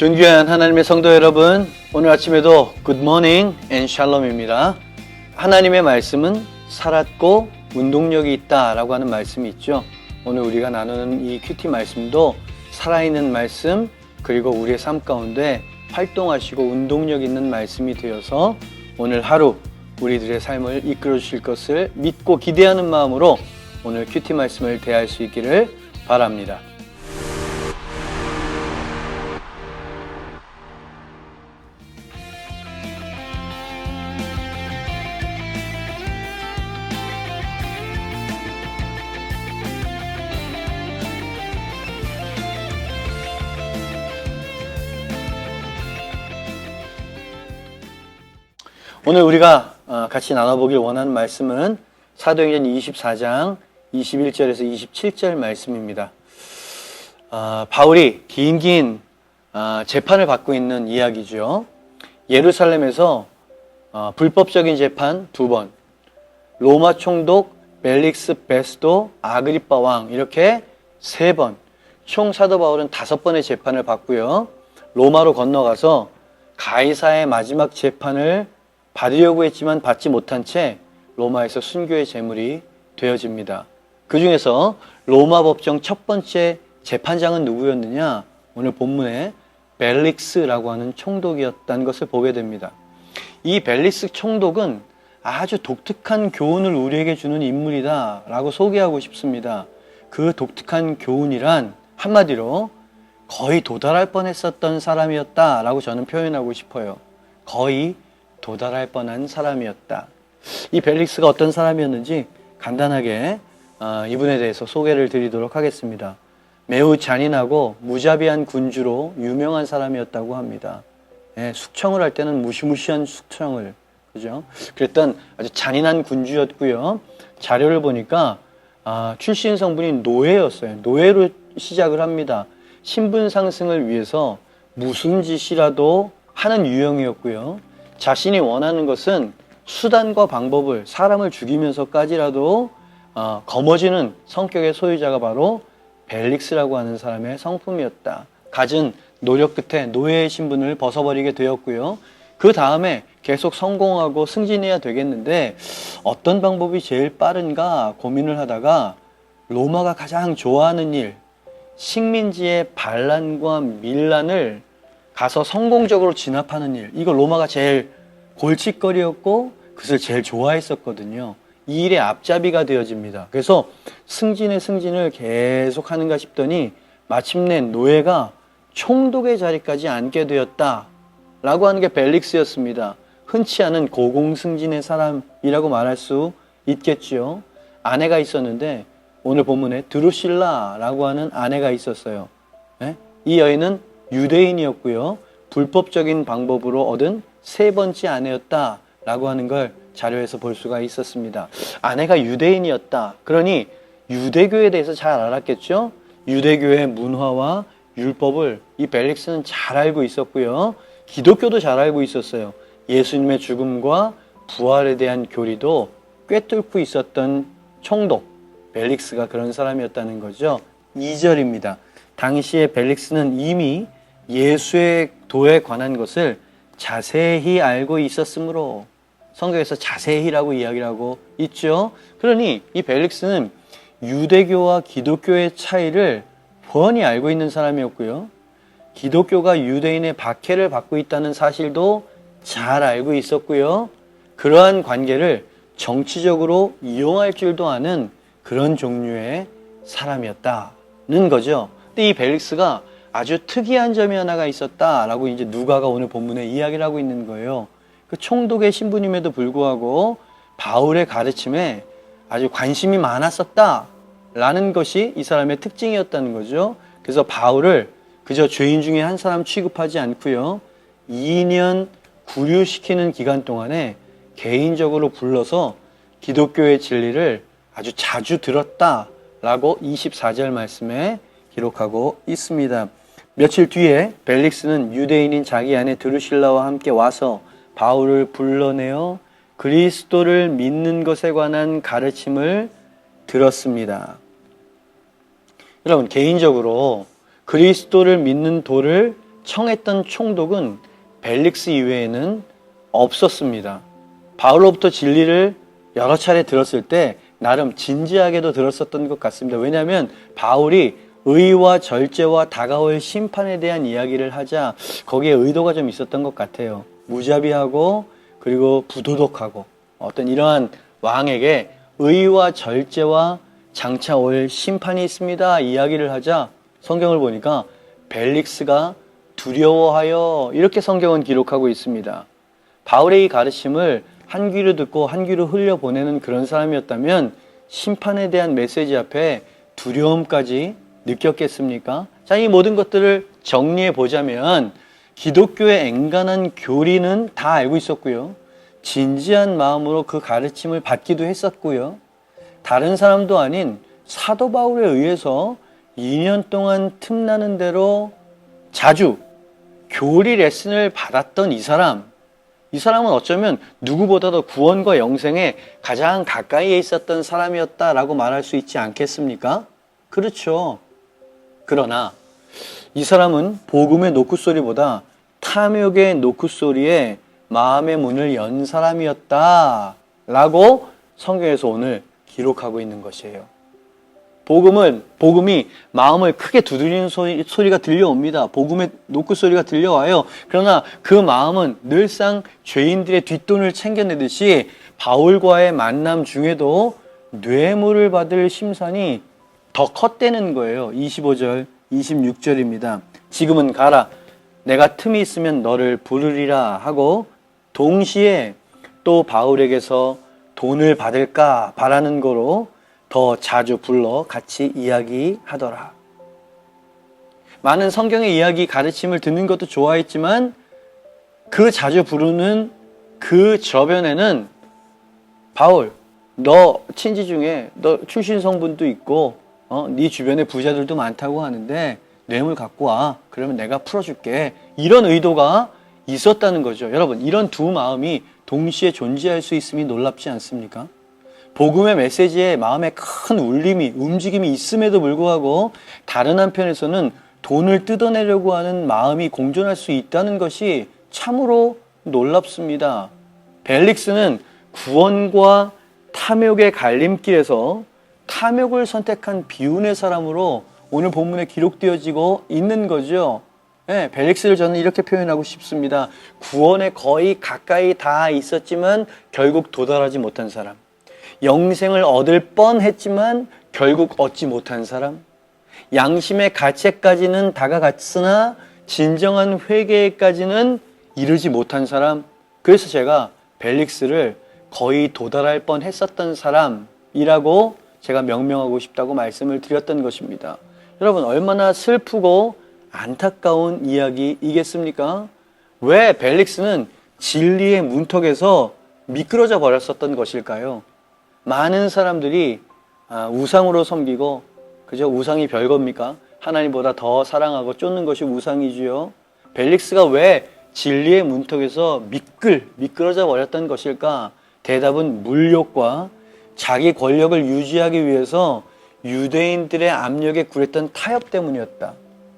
존귀한 하나님의 성도 여러분, 오늘 아침에도 굿모닝 앤 샬롬입니다. 하나님의 말씀은 살았고 운동력이 있다라고 하는 말씀이 있죠. 오늘 우리가 나누는 이 큐티 말씀도 살아있는 말씀, 그리고 우리의 삶 가운데 활동하시고 운동력 있는 말씀이 되어서 오늘 하루 우리들의 삶을 이끌어 주실 것을 믿고 기대하는 마음으로 오늘 큐티 말씀을 대할 수 있기를 바랍니다. 오늘 우리가 같이 나눠보길 원하는 말씀은 사도행전 24장 21절에서 27절 말씀입니다. 바울이 긴 재판을 받고 있는 이야기죠. 예루살렘에서 불법적인 재판 2번, 로마 총독 벨릭스 베스도 아그리빠 왕 이렇게 3번, 총 사도 바울은 5번의 재판을 받고요. 로마로 건너가서 가이사의 마지막 재판을 받으려고 했지만 받지 못한 채 로마에서 순교의 제물이 되어집니다. 그 중에서 로마 법정 첫 번째 재판장은 누구였느냐? 오늘 본문에 벨릭스라고 하는 총독이었다는 것을 보게 됩니다. 이 벨릭스 총독은 아주 독특한 교훈을 우리에게 주는 인물이다 라고 소개하고 싶습니다. 그 독특한 교훈이란 한마디로 거의 도달할 뻔했었던 사람이었다 라고 저는 표현하고 싶어요. 거의 도달할 뻔한 사람이었다. 이 벨릭스가 어떤 사람이었는지 간단하게 이분에 대해서 소개를 드리도록 하겠습니다. 매우 잔인하고 무자비한 군주로 유명한 사람이었다고 합니다. 숙청을 할 때는 무시무시한 숙청을, 그죠? 그랬던 아주 잔인한 군주였고요. 자료를 보니까 출신 성분이 노예였어요. 노예로 시작을 합니다. 신분 상승을 위해서 무슨 짓이라도 하는 유형이었고요. 자신이 원하는 것은 수단과 방법을 사람을 죽이면서까지라도 거머쥐는 성격의 소유자가 바로 벨릭스라고 하는 사람의 성품이었다. 갖은 노력 끝에 노예의 신분을 벗어버리게 되었고요. 그 다음에 계속 성공하고 승진해야 되겠는데 어떤 방법이 제일 빠른가 고민을 하다가 로마가 가장 좋아하는 일, 식민지의 반란과 밀란을 가서 성공적으로 진압하는 일, 이거 로마가 제일 골칫거리였고 그것을 제일 좋아했었거든요. 이 일의 앞잡이가 되어집니다. 그래서 승진의 승진을 계속 하는가 싶더니 마침내 노예가 총독의 자리까지 앉게 되었다 라고 하는 게 벨릭스였습니다. 흔치 않은 고공승진의 사람이라고 말할 수 있겠죠. 아내가 있었는데 오늘 본문에 드루실라라고 하는 아내가 있었어요. 이 여인은 유대인이었고요. 불법적인 방법으로 얻은 3번째 아내였다라고 하는 걸 자료에서 볼 수가 있었습니다. 아내가 유대인이었다. 그러니 유대교에 대해서 잘 알았겠죠? 유대교의 문화와 율법을 이 벨릭스는 잘 알고 있었고요. 기독교도 잘 알고 있었어요. 예수님의 죽음과 부활에 대한 교리도 꿰뚫고 있었던 총독 벨릭스가 그런 사람이었다는 거죠. 2절입니다. 당시에 벨릭스는 이미 예수의 도에 관한 것을 자세히 알고 있었으므로 성경에서 자세히라고 이야기를 하고 있죠. 그러니 이 벨릭스는 유대교와 기독교의 차이를 훤히 알고 있는 사람이었고요. 기독교가 유대인의 박해를 받고 있다는 사실도 잘 알고 있었고요. 그러한 관계를 정치적으로 이용할 줄도 아는 그런 종류의 사람이었다는 거죠. 근데 이 벨릭스가 아주 특이한 점이 하나가 있었다라고 이제 누가가 오늘 본문에 이야기를 하고 있는 거예요. 그 총독의 신분임에도 불구하고 바울의 가르침에 아주 관심이 많았었다라는 것이 이 사람의 특징이었다는 거죠. 그래서 바울을 그저 죄인 중에 한 사람 취급하지 않고요. 2년 구류시키는 기간 동안에 개인적으로 불러서 기독교의 진리를 아주 자주 들었다라고 24절 말씀에 기록하고 있습니다. 며칠 뒤에 벨릭스는 유대인인 자기 아내 드루실라와 함께 와서 바울을 불러내어 그리스도를 믿는 것에 관한 가르침을 들었습니다. 여러분, 개인적으로 그리스도를 믿는 도를 청했던 총독은 벨릭스 이외에는 없었습니다. 바울로부터 진리를 여러 차례 들었을 때 나름 진지하게도 들었었던 것 같습니다. 왜냐하면 바울이 의와 절제와 다가올 심판에 대한 이야기를 하자 거기에 의도가 좀 있었던 것 같아요. 무자비하고 그리고 부도덕하고 어떤 이러한 왕에게 의와 절제와 장차 올 심판이 있습니다 이야기를 하자 성경을 보니까 벨릭스가 두려워하여 이렇게 성경은 기록하고 있습니다. 바울의 이 가르침을 한 귀로 듣고 한 귀로 흘려보내는 그런 사람이었다면 심판에 대한 메시지 앞에 두려움까지 느꼈겠습니까? 자, 이 모든 것들을 정리해 보자면 기독교의 엔간한 교리는 다 알고 있었고요. 진지한 마음으로 그 가르침을 받기도 했었고요. 다른 사람도 아닌 사도 바울에 의해서 2년 동안 틈나는 대로 자주 교리 레슨을 받았던 이 사람은 어쩌면 누구보다도 구원과 영생에 가장 가까이에 있었던 사람이었다라고 말할 수 있지 않겠습니까? 그렇죠. 그러나 이 사람은 복음의 노크소리보다 탐욕의 노크소리에 마음의 문을 연 사람이었다라고 성경에서 오늘 기록하고 있는 것이에요. 복음이 마음을 크게 두드리는 소리가 들려옵니다. 복음의 노크소리가 들려와요. 그러나 그 마음은 늘상 죄인들의 뒷돈을 챙겨내듯이 바울과의 만남 중에도 뇌물을 받을 심산이 더 컸다는 거예요. 25절, 26절입니다. 지금은 가라. 내가 틈이 있으면 너를 부르리라 하고 동시에 또 바울에게서 돈을 받을까 바라는 거로 더 자주 불러 같이 이야기하더라. 많은 성경의 이야기 가르침을 듣는 것도 좋아했지만 그 자주 부르는 그 저변에는 바울, 너 친지 중에 너 출신 성분도 있고 네 주변에 부자들도 많다고 하는데 뇌물 갖고 와. 그러면 내가 풀어줄게. 이런 의도가 있었다는 거죠. 여러분, 이런 두 마음이 동시에 존재할 수 있음이 놀랍지 않습니까? 복음의 메시지에 마음에 큰 울림이, 움직임이 있음에도 불구하고 다른 한편에서는 돈을 뜯어내려고 하는 마음이 공존할 수 있다는 것이 참으로 놀랍습니다. 벨릭스는 구원과 탐욕의 갈림길에서 탐욕을 선택한 비운의 사람으로 오늘 본문에 기록되어지고 있는 거죠. 네, 벨릭스를 저는 이렇게 표현하고 싶습니다. 구원에 거의 가까이 다 있었지만 결국 도달하지 못한 사람. 영생을 얻을 뻔했지만 결국 얻지 못한 사람. 양심의 가책까지는 다가갔으나 진정한 회개까지는 이르지 못한 사람. 그래서 제가 벨릭스를 거의 도달할 뻔했었던 사람이라고 제가 명명하고 싶다고 말씀을 드렸던 것입니다. 여러분, 얼마나 슬프고 안타까운 이야기이겠습니까? 왜 벨릭스는 진리의 문턱에서 미끄러져 버렸었던 것일까요? 많은 사람들이 우상으로 섬기고, 그죠? 우상이 별겁니까? 하나님보다 더 사랑하고 쫓는 것이 우상이지요. 벨릭스가 왜 진리의 문턱에서 미끄러져 버렸던 것일까? 대답은 물욕과 자기 권력을 유지하기 위해서 유대인들의 압력에 굴했던 타협 때문이었다.